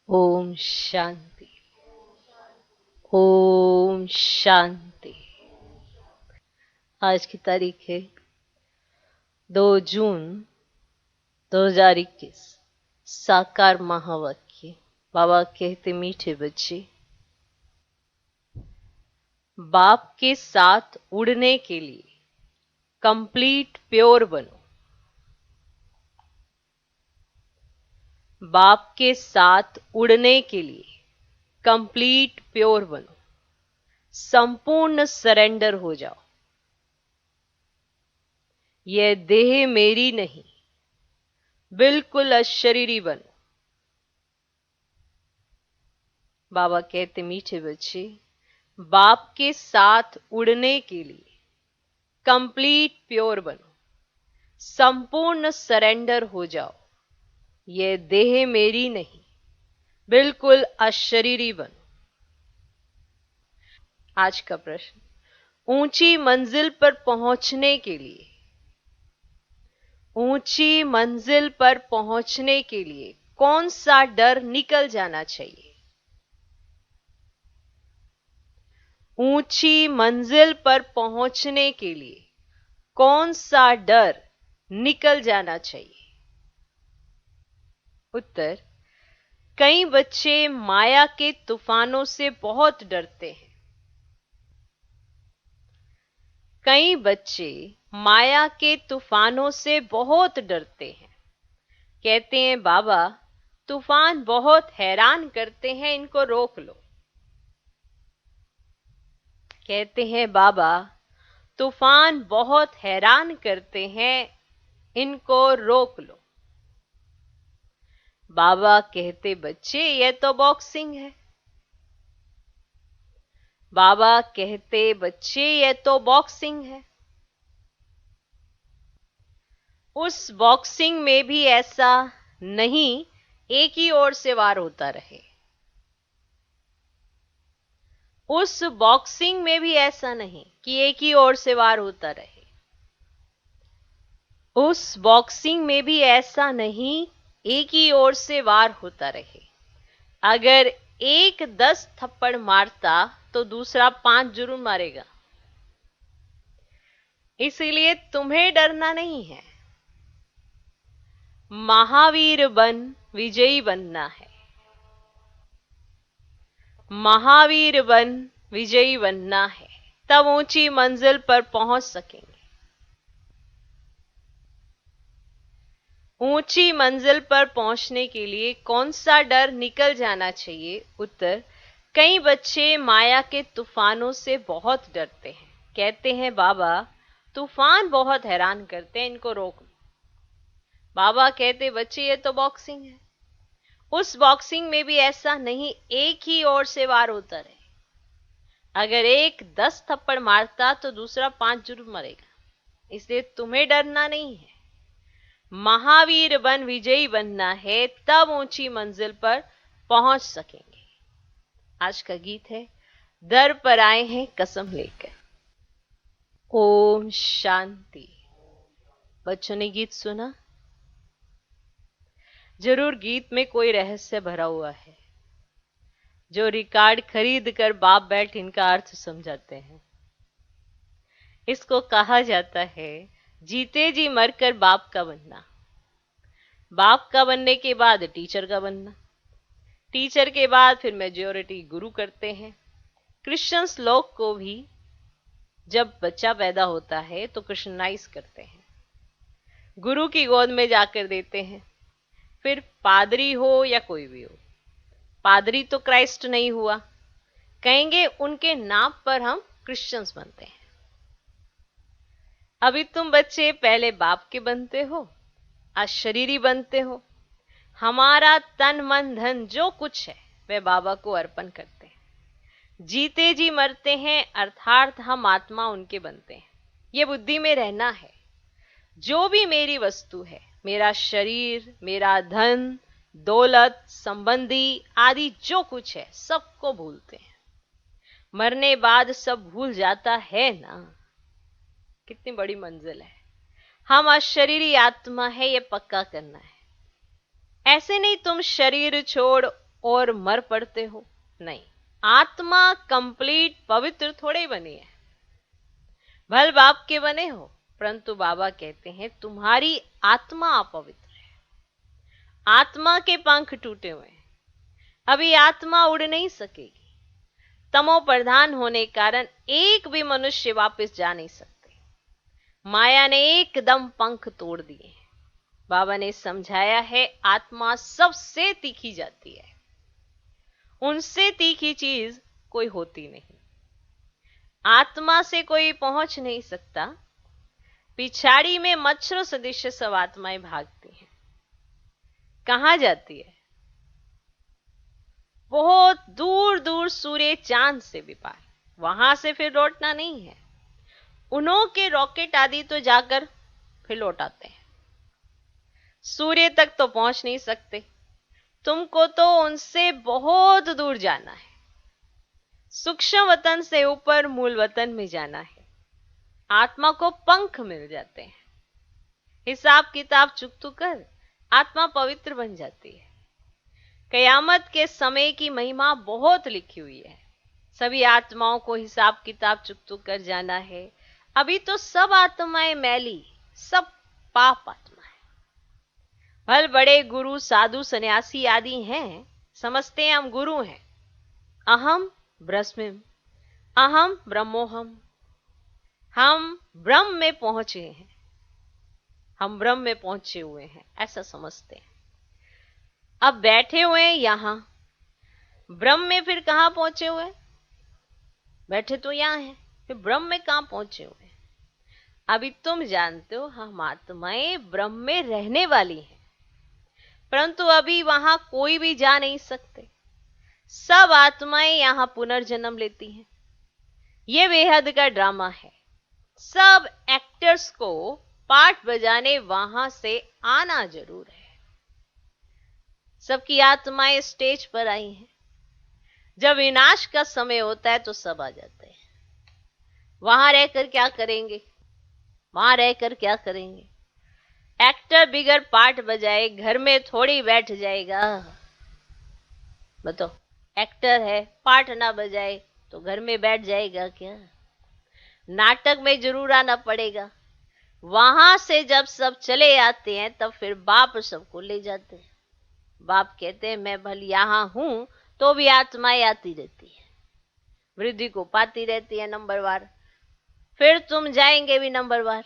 ओम शांति। ओम शांति। आज की तारीख है 2 जून 2021। साकार महावाक्य। बाबा कहते, मीठे बच्चे, बाप के साथ उड़ने के लिए कंप्लीट प्योर बनो। बाप के साथ उड़ने के लिए कंप्लीट प्योर बनो। संपूर्ण सरेंडर हो जाओ। यह देह मेरी नहीं, बिल्कुल अशरीरी बनो। बाबा कहते, मीठे बच्चे, बाप के साथ उड़ने के लिए कंप्लीट प्योर बनो। संपूर्ण सरेंडर हो जाओ। यह देह मेरी नहीं, बिल्कुल अशरीरी बनो। आज का प्रश्न, ऊंची मंजिल पर पहुंचने के लिए, ऊंची मंजिल पर पहुंचने के लिए कौन सा डर निकल जाना चाहिए? ऊंची मंजिल पर पहुंचने के लिए कौन सा डर निकल जाना चाहिए? उत्तर, कई बच्चे माया के तूफानों से बहुत डरते हैं। कई बच्चे माया के तूफानों से बहुत डरते हैं। कहते हैं, बाबा, तूफान बहुत हैरान करते हैं, इनको रोक लो। कहते हैं, बाबा, तूफान बहुत हैरान करते हैं, इनको रोक लो। बाबा कहते, बच्चे, यह तो बॉक्सिंग है। बाबा कहते, बच्चे, यह तो बॉक्सिंग है। उस बॉक्सिंग में भी ऐसा नहीं एक ही ओर से वार होता रहे। उस बॉक्सिंग में भी ऐसा नहीं कि एक ही ओर से वार होता रहे। उस बॉक्सिंग में भी ऐसा नहीं एक ही ओर से वार होता रहे। अगर एक 10 थप्पड़ मारता तो दूसरा 5 जरूर मारेगा। इसीलिए तुम्हें डरना नहीं है। महावीर बन विजयी बनना है। महावीर बन विजयी बनना है, तब ऊंची मंजिल पर पहुंच सकेंगे। ऊंची मंजिल पर पहुंचने के लिए कौन सा डर निकल जाना चाहिए? उत्तर, कई बच्चे माया के तूफानों से बहुत डरते हैं। कहते हैं, बाबा, तूफान बहुत हैरान करते हैं, इनको रोक लो। बाबा कहते, बच्चे, ये तो बॉक्सिंग है। उस बॉक्सिंग में भी ऐसा नहीं एक ही ओर से वार होता रहे। अगर एक 10 थप्पड़ मारता तो दूसरा 5 जरूर मरेगा। इसलिए तुम्हें डरना नहीं है। महावीर बन विजयी बनना है, तब ऊंची मंजिल पर पहुंच सकेंगे। आज का गीत है, दर पर आए हैं कसम लेकर। ओम शांति। बच्चों ने गीत सुना? जरूर गीत में कोई रहस्य भरा हुआ है, जो रिकॉर्ड खरीद कर बाप बैठ इनका अर्थ समझाते हैं। इसको कहा जाता है, जीते जी मरकर बाप का बनना। बाप का बनने के बाद टीचर का बनना। टीचर के बाद फिर मेजॉरिटी गुरु करते हैं। क्रिश्चियंस लोग को भी जब बच्चा पैदा होता है तो क्रिश्चियनाइज करते हैं, गुरु की गोद में जाकर देते हैं। फिर पादरी हो या कोई भी हो, पादरी तो क्राइस्ट नहीं हुआ, कहेंगे उनके नाम पर हम क्रिश्चियंस बनते हैं। अभी तुम बच्चे पहले बाप के बनते हो, अशरीरी बनते हो। हमारा तन मन धन जो कुछ है वह बाबा को अर्पण करते हैं। जीते जी मरते हैं, अर्थात हम आत्मा उनके बनते हैं। ये बुद्धि में रहना है। जो भी मेरी वस्तु है, मेरा शरीर, मेरा धन, दौलत, संबंधी आदि जो कुछ है, सबको भूलते हैं। मरने बाद सब भूल जाता है ना। कितनी बड़ी मंजिल है। हम अशरीरी आत्मा है, ये पक्का करना है। ऐसे नहीं तुम शरीर छोड़ और मर पड़ते हो। नहीं, आत्मा कंप्लीट पवित्र थोड़े बनी है। भल बाप के बने हो, परंतु बाबा कहते हैं तुम्हारी आत्मा अपवित्र है। आत्मा के पंख टूटे हुए हैं, अभी आत्मा उड़ नहीं सकेगी। तमो प्रधान होने के कारण एक भी मनुष्य वापस जा नहीं सकते। माया ने एकदम पंख तोड़ दिए हैं। बाबा ने समझाया है आत्मा सबसे तीखी जाती है, उनसे तीखी चीज कोई होती नहीं। आत्मा से कोई पहुंच नहीं सकता। पिछाड़ी में मच्छरों सदृश सब आत्माएं भागती हैं। कहां जाती है? बहुत दूर दूर, सूर्य चांद से भी पार। वहां से फिर लौटना नहीं है। उन्हों के रॉकेट आदि तो जाकर फिर लौट आते हैं। सूर्य तक तो पहुंच नहीं सकते। तुमको तो उनसे बहुत दूर जाना है। सूक्ष्म वतन से ऊपर मूल वतन में जाना है। आत्मा को पंख मिल जाते हैं। हिसाब किताब चुकतू कर आत्मा पवित्र बन जाती है। कयामत के समय की महिमा बहुत लिखी हुई है। सभी आत्माओं को हिसाब किताब चुकतू कर जाना है। अभी तो सब आत्माएं मैली, सब पाप आत्मा है। भल बड़े गुरु साधु सन्यासी आदि हैं, समझते हैं हम गुरु हैं। अहम ब्रह्मस्मिम्, अहम ब्रह्मोहम। हम ब्रह्म में पहुंचे हैं, हम ब्रह्म में पहुंचे हुए हैं, ऐसा समझते हैं। अब बैठे हुए हैं यहां, ब्रह्म में फिर कहां पहुंचे हुए हैं? बैठे तो यहां हैं, फिर ब्रह्म में कहां पहुंचे हुए हैं? अभी तुम जानते हो हम आत्माएं ब्रह्म में रहने वाली हैं, परंतु अभी वहां कोई भी जा नहीं सकते। सब आत्माएं यहां पुनर्जन्म लेती हैं। ये बेहद का ड्रामा है। सब एक्टर्स को पार्ट बजाने वहां से आना जरूर है। सबकी आत्माएं स्टेज पर आई हैं। जब विनाश का समय होता है तो सब आ जाते हैं। वहां रहकर क्या करेंगे? वहां रहकर क्या करेंगे? एक्टर बिगर पार्ट बजाए घर में थोड़ी बैठ जाएगा। बताओ, एक्टर है, पार्ट ना बजाए तो घर में बैठ जाएगा क्या? नाटक में जरूर आना पड़ेगा। वहां से जब सब चले आते हैं तब फिर बाप सबको ले जाते हैं। बाप कहते हैं मैं भले यहां हूं तो भी आत्माएं आती रहती है, वृद्धि को पाती रहती है नंबरवार। फिर तुम जाएंगे भी नंबरवार।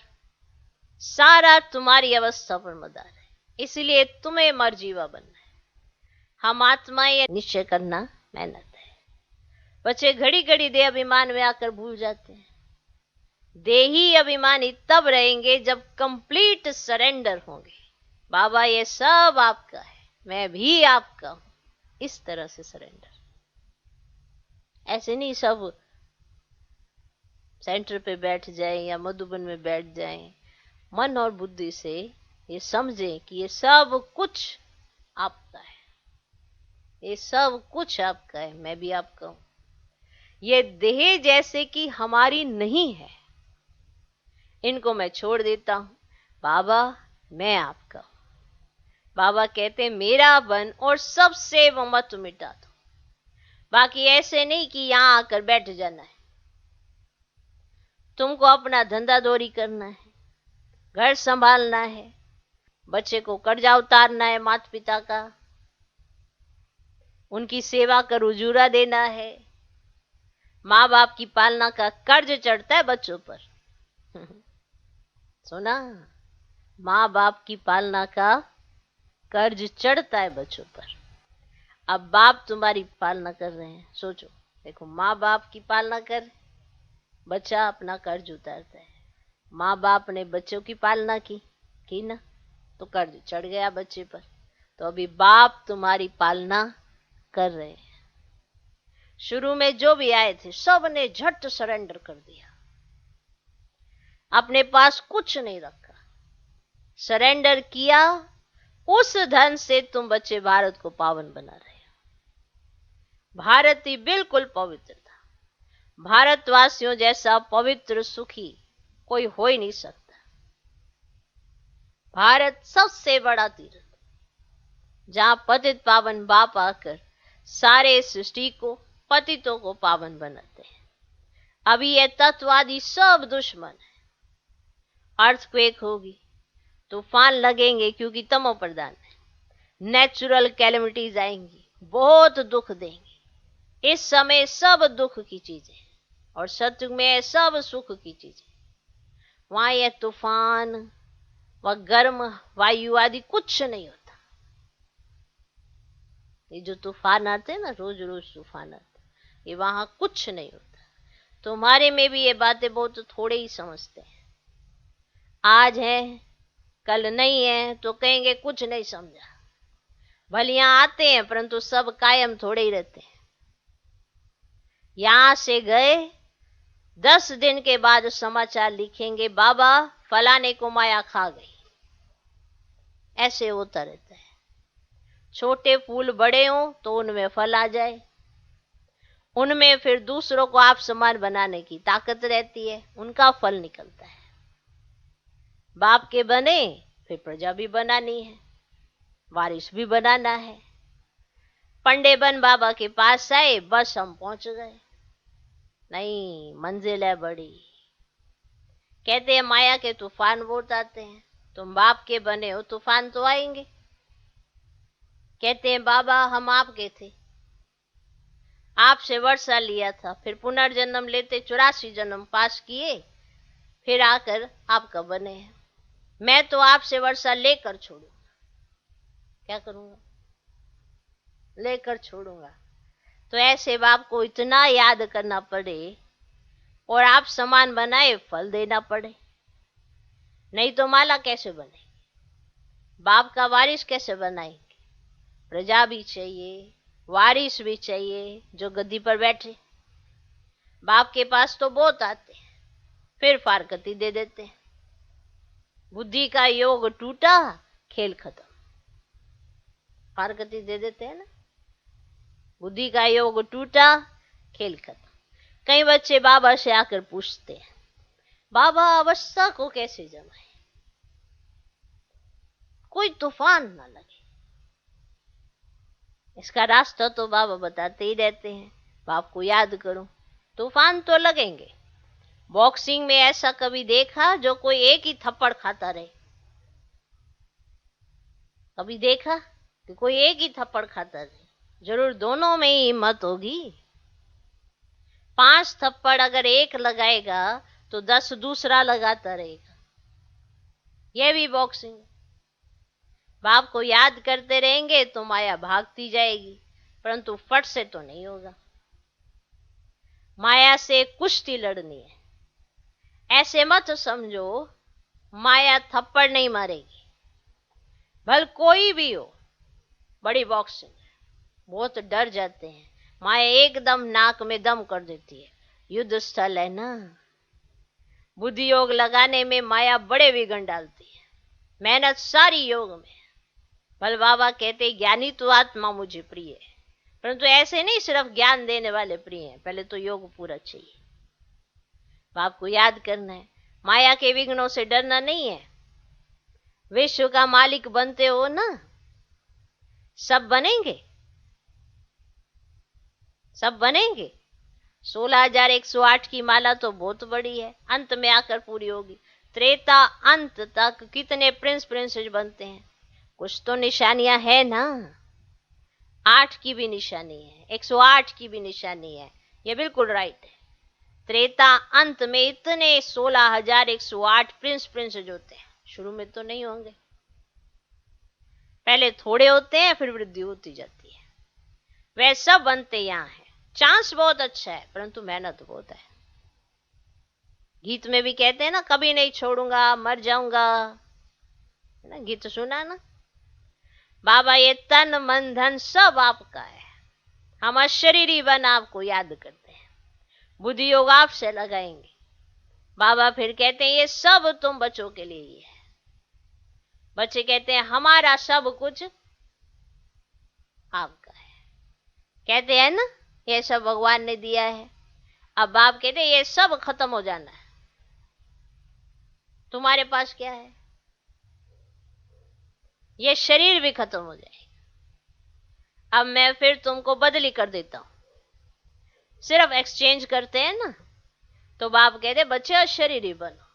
सारा तुम्हारी अवस्था पर मदार है, इसलिए तुम्हें मरजीवा बनना है। हम आत्माएं निश्चय करना मेहनत है। बच्चे घड़ी घड़ी देह अभिमान में आकर भूल जाते हैं। देही अभिमानी तब रहेंगे जब कंप्लीट सरेंडर होंगे। बाबा ये सब आपका है, मैं भी आपका हूं। इस तरह से सरेंडर। ऐसे नहीं सब सेंटर पे बैठ जाए या मधुबन में बैठ जाए। मन और बुद्धि से ये समझें कि ये सब कुछ आपका है, ये सब कुछ आपका है, मैं भी आपका हूं। ये देह जैसे कि हमारी नहीं है, इनको मैं छोड़ देता हूं। बाबा मैं आपका हूं। बाबा कहते मेरा बन और सबसे मत मिटा दो। बाकी ऐसे नहीं कि यहां आकर बैठ जाना है। तुमको अपना धंधा दौरी करना है, घर संभालना है, बच्चे को कर्जा उतारना है माता पिता का, उनकी सेवा कर उजूरा देना है। माँ बाप की पालना का कर्ज चढ़ता है बच्चों पर। सुना? माँ बाप की पालना का कर्ज चढ़ता है बच्चों पर। अब बाप तुम्हारी पालना कर रहे हैं। सोचो, देखो, माँ बाप की पालना कर, बच्चा अपना कर्ज उतारता है। माँ बाप ने बच्चों की पालना की ना, तो कर्ज चढ़ गया बच्चे पर। तो अभी बाप तुम्हारी पालना कर रहे हैं। शुरू में जो भी आए थे सब ने झट सरेंडर कर दिया, अपने पास कुछ नहीं रखा, सरेंडर किया। उस धन से तुम बच्चे भारत को पावन बना रहे हो। भारत ही बिल्कुल पवित्र था। भारतवासियों जैसा पवित्र सुखी कोई हो ही नहीं सकता। भारत सबसे बड़ा तीर्थ, जहां पतित पावन बाप आकर सारे सृष्टि को, पतितों को पावन बनाते हैं। अभी ये तत्ववादी सब दुश्मन है। अर्थक्वेक होगी, तूफान लगेंगे क्योंकि तमो प्रधान है, नेचुरल कैलेमिटीज आएंगी, बहुत दुख देंगे। इस समय सब दुख की चीजें और सत्युग में सब सुख की चीजें। वहां यह तूफान व गर्म वायु आदि कुछ नहीं होता। ये जो तूफान आते हैं ना, रोज रोज तूफान आते, ये वहां कुछ नहीं होता। तुम्हारे में भी ये बातें बहुत थोड़े ही समझते हैं। आज है कल नहीं है तो कहेंगे कुछ नहीं समझा। भले यहां आते हैं परंतु सब कायम थोड़े ही रहते हैं। यहां से गए 10 दिन के बाद समाचार लिखेंगे, बाबा फलाने को माया खा गई। ऐसे होता रहता है। छोटे फूल बड़े हों तो उनमें फल आ जाए, उनमें फिर दूसरों को आप समान बनाने की ताकत रहती है, उनका फल निकलता है। बाप के बने फिर प्रजा भी बनानी है, वारिस भी बनाना है। पंडे बन बाबा के पास आए, बस हम पहुंच गए। नहीं, मंजिल है बड़ी। कहते हैं माया के तूफान बहुत आते हैं, तुम बाप के बने हो तूफान तो आएंगे। कहते हैं बाबा हम आपके थे, आपसे वर्षा लिया था, फिर पुनर्जन्म लेते 84 जन्म पास किए, फिर आकर आपका बने हैं। मैं तो आपसे वर्षा लेकर छोड़ूंगा। क्या करूंगा? लेकर छोड़ूंगा। तो ऐसे बाप को इतना याद करना पड़े और आप समान बनाए, फल देना पड़े। नहीं तो माला कैसे बने? बाप का वारिस कैसे बनाएंगे? प्रजा भी चाहिए, वारिस भी चाहिए जो गद्दी पर बैठे। बाप के पास तो बहुत आते हैं, फिर फारकती दे देते हैं। बुद्धि का योग टूटा, खेल खत्म। फारकती दे देते हैं ना। बुद्धि का योग टूटा, खेल खत्म। कई बच्चे बाबा से आकर पूछते हैं, बाबा अवस्था को कैसे जमाए, कोई तूफान ना लगे। इसका रास्ता तो बाबा बताते ही रहते हैं। बाप को याद करो, तूफान तो लगेंगे। बॉक्सिंग में ऐसा कभी देखा जो कोई एक ही थप्पड़ खाता रहे? कभी देखा कि कोई एक ही थप्पड़ खाता रहे? जरूर दोनों में ही हिम्मत होगी। 5 थप्पड़ अगर एक लगाएगा तो 10 दूसरा लगाता रहेगा। यह भी बॉक्सिंग। बाप को याद करते रहेंगे तो माया भागती जाएगी, परंतु फट से तो नहीं होगा। माया से कुश्ती लड़नी है। ऐसे मत समझो माया थप्पड़ नहीं मारेगी, भल कोई भी हो। बड़ी बॉक्सिंग है, बहुत डर जाते हैं। माया एकदम नाक में दम कर देती है। युद्ध स्थल है ना, बुद्धि योग लगाने में माया बड़े विघ्न डालती है। मेहनत सारी योग में। भल बाबा कहते ज्ञानी तो आत्मा मुझे प्रिय है, परंतु ऐसे नहीं सिर्फ ज्ञान देने वाले प्रिय हैं, पहले तो योग पूरा चाहिए। बाप को याद करना है। माया के विघ्नों से डरना नहीं है। विश्व का मालिक बनते हो ना, सब बनेंगे, सब बनेंगे। 16,108 की माला तो बहुत बड़ी है, अंत में आकर पूरी होगी। त्रेता अंत तक कितने प्रिंस प्रिंसेस बनते हैं? कुछ तो निशानियां है ना। 8 की भी निशानी है, 108 की भी निशानी है। ये बिल्कुल राइट है। त्रेता अंत में इतने 16,108 प्रिंस प्रिंसेस होते हैं। शुरू में तो नहीं होंगे, पहले थोड़े होते हैं, फिर वृद्धि होती जाती है। वह सब बनते यहाँ है। चांस बहुत अच्छा है, परंतु मेहनत बहुत है। गीत में भी कहते हैं ना, कभी नहीं छोड़ूंगा, मर जाऊंगा, है ना? गीत सुना ना। बाबा ये तन मन धन सब आपका है, हम अशरीरी बन आपको याद करते हैं। बुद्धि योग आपसे लगाएंगे। बाबा फिर कहते हैं ये सब तुम बच्चों के लिए ही है। बच्चे कहते हैं हमारा सब कुछ आपका है। कहते हैं ना ये सब भगवान ने दिया है। अब बाप कहते हैं ये सब खत्म हो जाना है, तुम्हारे पास क्या है? ये शरीर भी खत्म हो जाएगा। अब मैं फिर तुमको बदली कर देता हूं। सिर्फ एक्सचेंज करते हैं ना। तो बाप कहते बच्चे शरीरी बनो,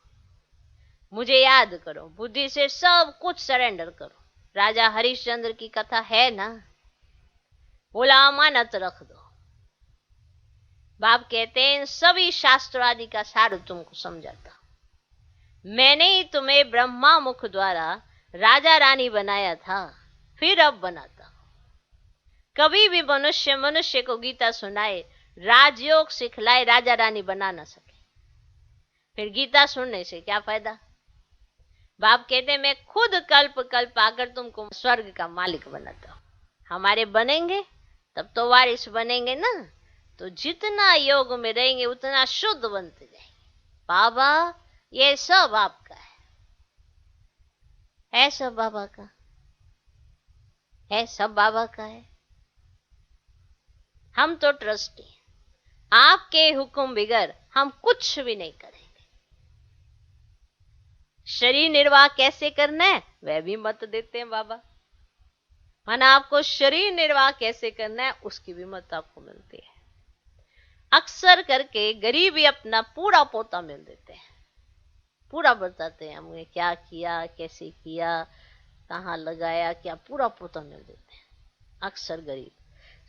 मुझे याद करो, बुद्धि से सब कुछ सरेंडर करो। राजा हरिश्चंद्र की कथा है ना, बोला अमानत रख दो। बाप कहते हैं सभी शास्त्र आदि का सार तुमको समझाता। मैंने ही तुम्हें ब्रह्मा मुख द्वारा राजा रानी बनाया था, फिर अब बनाता हूं। कभी भी मनुष्य मनुष्य को गीता सुनाए, राजयोग सिखलाए, राजा रानी बना ना सके। फिर गीता सुनने से क्या फायदा। बाप कहते मैं खुद कल्प कल्प आकर तुमको स्वर्ग का मालिक बनाता हूं। हमारे बनेंगे तब तो वारिस बनेंगे ना, तो जितना योग में रहेंगे उतना शुद्ध बनते जाएंगे। बाबा ये सब आपका है सब बाबा का है, सब बाबा का है। हम तो ट्रस्टी हैं, आपके हुक्म बगैर हम कुछ भी नहीं करेंगे। शरीर निर्वाह कैसे करना है वह भी मत देते हैं बाबा। माना आपको शरीर निर्वाह कैसे करना है उसकी भी मत आपको मिलती है। अक्सर करके गरीब ही अपना पूरा पोता मिल देते हैं, पूरा बताते हैं हमने क्या किया, कैसे किया, कहाँ लगाया, क्या पूरा पोता मिल देते हैं। अक्सर गरीब,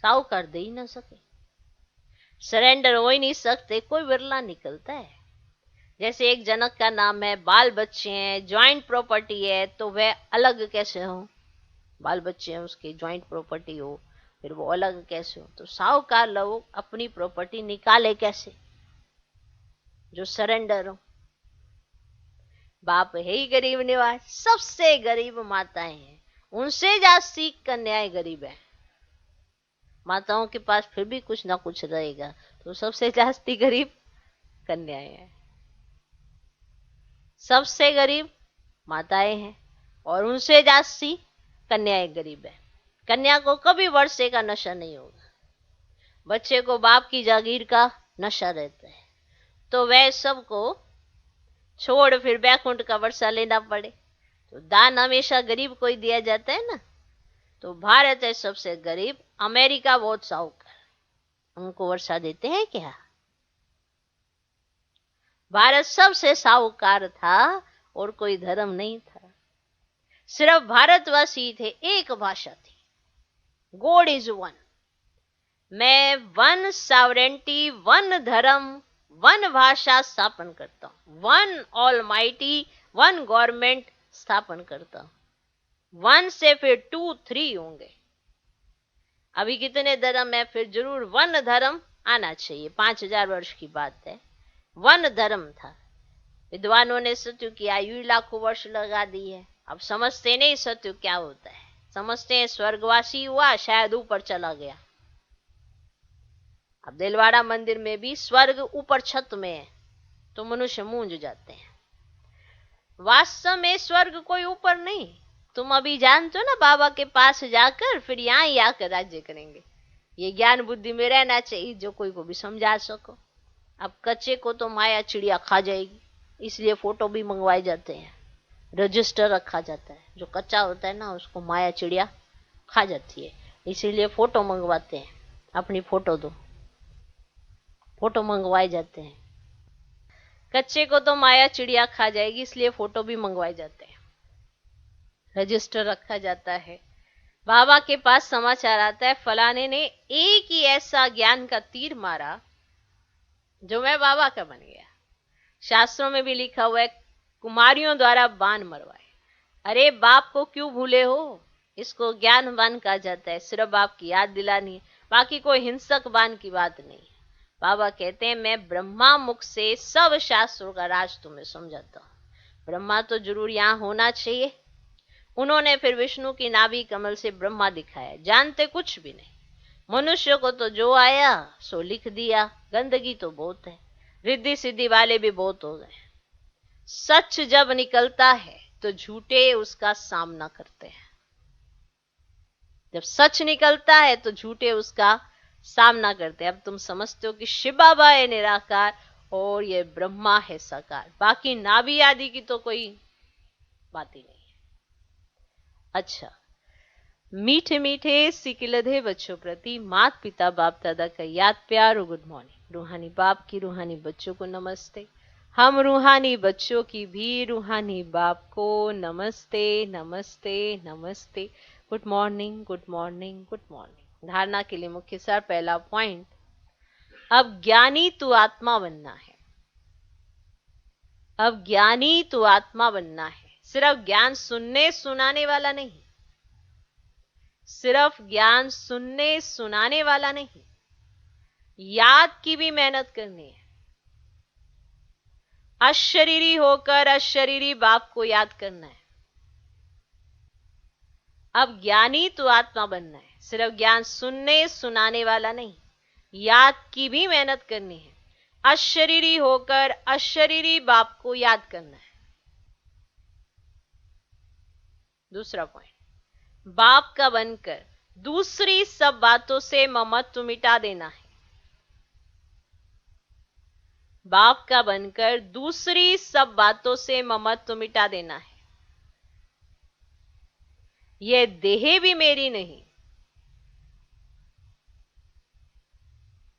साहूकार दे ही ना सके, सरेंडर हो ही नहीं सकते, कोई विरला निकलता है। जैसे एक जनक का नाम है, बाल बच्चे हैं, ज्वाइंट प्रॉपर्टी है, तो वह अलग कैसे हो। बाल बच्चे हैं उसके, ज्वाइंट प्रॉपर्टी हो, फिर वो अलग कैसे हो। तो साहूकार लोग अपनी प्रॉपर्टी निकाले कैसे, जो सरेंडर हो। बाप है ही गरीब निवास, सबसे गरीब माताएं हैं, उनसे जास्ती कन्याएं गरीब है। माताओं के पास फिर भी कुछ ना कुछ रहेगा, तो सबसे जास्ती गरीब कन्याएं हैं। सबसे गरीब माताएं हैं और उनसे जास्ती कन्याएं गरीब है। कन्या को कभी वर्षे का नशा नहीं होगा, बच्चे को बाप की जागीर का नशा रहता है, तो वह सबको छोड़ फिर बैकुंठ का वर्षा लेना पड़े। तो दान हमेशा गरीब को ही दिया जाता है ना। तो भारत है सबसे गरीब, अमेरिका बहुत साहूकार, उनको वर्षा देते हैं क्या। भारत सबसे साहूकार था और कोई धर्म नहीं था, सिर्फ भारतवासी थे, एक भाषा थी, गॉड इज वन। मैं वन सॉवरेंटी, वन धर्म, वन भाषा स्थापन करता हूं, वन ऑलमाइटी, वन गवर्नमेंट स्थापन करता हूं। वन से फिर 2 3 होंगे। अभी कितने धर्म है, फिर जरूर वन धर्म आना चाहिए। 5000 वर्ष की बात है, वन धर्म था। विद्वानों ने सत्यु की आयु लाखों वर्ष लगा दी है। अब समझते नहीं सत्यु क्या होता है, समझते हैं स्वर्गवासी हुआ, शायद ऊपर चला गया। अब दिलवाड़ा मंदिर में भी स्वर्ग ऊपर छत में है, तो मनुष्य मूंझ जाते हैं। वास्तव में स्वर्ग कोई ऊपर नहीं। तुम अभी जानते हो ना, बाबा के पास जाकर फिर यहाँ ही आकर राज्य करेंगे। ये ज्ञान बुद्धि में रहना चाहिए, जो कोई को भी समझा सको। अब कच्चे को तो माया चिड़िया खा जाएगी, इसलिए फोटो भी मंगवाए जाते हैं, रजिस्टर रखा जाता है। जो कच्चा होता है ना उसको माया चिड़िया खा जाती है, इसीलिए फोटो मंगवाते हैं। अपनी फोटो दो, फोटो मंगवाए जाते हैं। कच्चे को तो माया चिड़िया खा जाएगी, इसलिए फोटो भी मंगवाए जाते हैं, रजिस्टर रखा जाता है। बाबा के पास समाचार आता है, फलाने ने एक ही ऐसा ज्ञान का तीर मारा जो मैं बाबा का बन गया। शास्त्रों में भी लिखा हुआ है, कुमारियों द्वारा बाण मरवाए। अरे बाप को क्यों भूले हो, इसको ज्ञान बाण कहा जाता है। सिर्फ बाप की याद दिलानी है, बाकी कोई हिंसक बाण की बात नहीं है। बाबा कहते हैं मैं ब्रह्मा मुख से सब शास्त्रों का राज तुम्हें समझाता हूं। ब्रह्मा तो जरूर यहां होना चाहिए। उन्होंने फिर विष्णु की नाभि कमल से ब्रह्मा दिखाया, जानते कुछ भी नहीं। मनुष्य को तो जो आया सो लिख दिया। गंदगी तो बहुत है, रिद्धि सिद्धि वाले भी बहुत हो गए। सच जब निकलता है तो झूठे उसका सामना करते हैं। जब सच निकलता है तो झूठे उसका सामना करते हैं। अब तुम समझते हो कि शिव बाबा है निराकार और ये ब्रह्मा है साकार, बाकी नाभि आदि की तो कोई बात ही नहीं है। अच्छा, मीठे मीठे सिकिलधे बच्चों प्रति माता पिता बाप दादा का याद प्यार और गुड मॉर्निंग। रूहानी बाप की रूहानी बच्चों को नमस्ते। हम रूहानी बच्चों की भी रूहानी बाप को नमस्ते नमस्ते नमस्ते। Good morning good morning good morning. धारणा के लिए मुख्य सार। पहला पॉइंट, अब ज्ञानी तू आत्मा बनना है। अब ज्ञानी तू आत्मा बनना है। सिर्फ ज्ञान सुनने सुनाने वाला नहीं, सिर्फ ज्ञान सुनने सुनाने वाला नहीं, याद की भी मेहनत करनी है। अशरीरी होकर अशरीरी बाप को याद करना है। अब ज्ञानी तो आत्मा बनना है। सिर्फ ज्ञान सुनने सुनाने वाला नहीं, याद की भी मेहनत करनी है। अशरीरी होकर अशरीरी बाप को याद करना है। दूसरा पॉइंट, बाप का बनकर दूसरी सब बातों से ममत्व मिटा देना है। बाप का बनकर दूसरी सब बातों से ममत्व मिटा देना है। यह देह भी मेरी नहीं,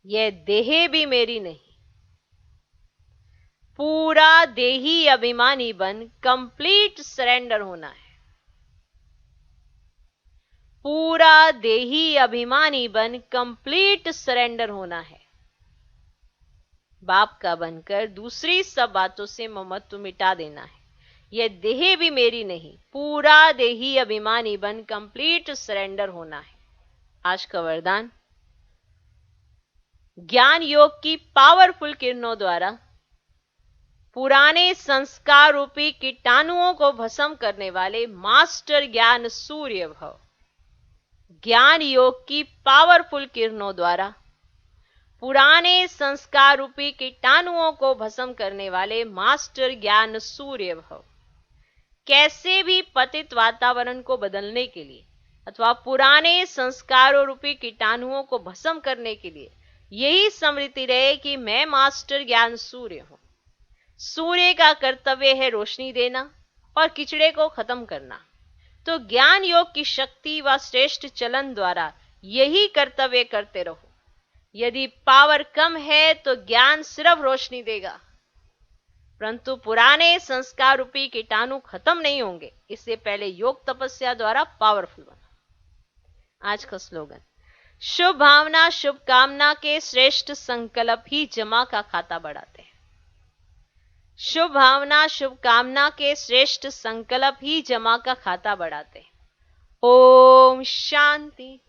यह देह भी मेरी नहीं। पूरा देही अभिमानी बन कंप्लीट सरेंडर होना है। पूरा देही अभिमानी बन कंप्लीट सरेंडर होना है। बाप का बनकर दूसरी सब बातों से ममत्व मिटा देना है। यह देह भी मेरी नहीं, पूरा देही अभिमानी बन कंप्लीट सरेंडर होना है। आज का वरदान, ज्ञान योग की पावरफुल किरणों द्वारा पुराने संस्कार रूपी कीटाणुओं को भस्म करने वाले मास्टर ज्ञान सूर्य भव। ज्ञान योग की पावरफुल किरणों द्वारा पुराने संस्कार रूपी कीटाणुओं को भस्म करने वाले मास्टर ज्ञान सूर्य भव। कैसे भी पतित वातावरण को बदलने के लिए अथवा पुराने संस्कारों रूपी कीटाणुओं को भस्म करने के लिए यही स्मृति रहे कि मैं मास्टर ज्ञान सूर्य हूं। सूर्य का कर्तव्य है रोशनी देना और कीचड़े को खत्म करना। तो ज्ञान योग की शक्ति व श्रेष्ठ चलन द्वारा यही कर्तव्य करते रहो। यदि पावर कम है तो ज्ञान सिर्फ रोशनी देगा, परंतु पुराने संस्कार रूपी कीटाणु खत्म नहीं होंगे। इससे पहले योग तपस्या द्वारा पावरफुल बना। आज का स्लोगन, शुभ भावना शुभ कामना के श्रेष्ठ संकल्प ही जमा का खाता बढ़ाते हैं। शुभ भावना शुभ कामना के श्रेष्ठ संकल्प ही जमा का खाता बढ़ाते हैं। ओम शांति।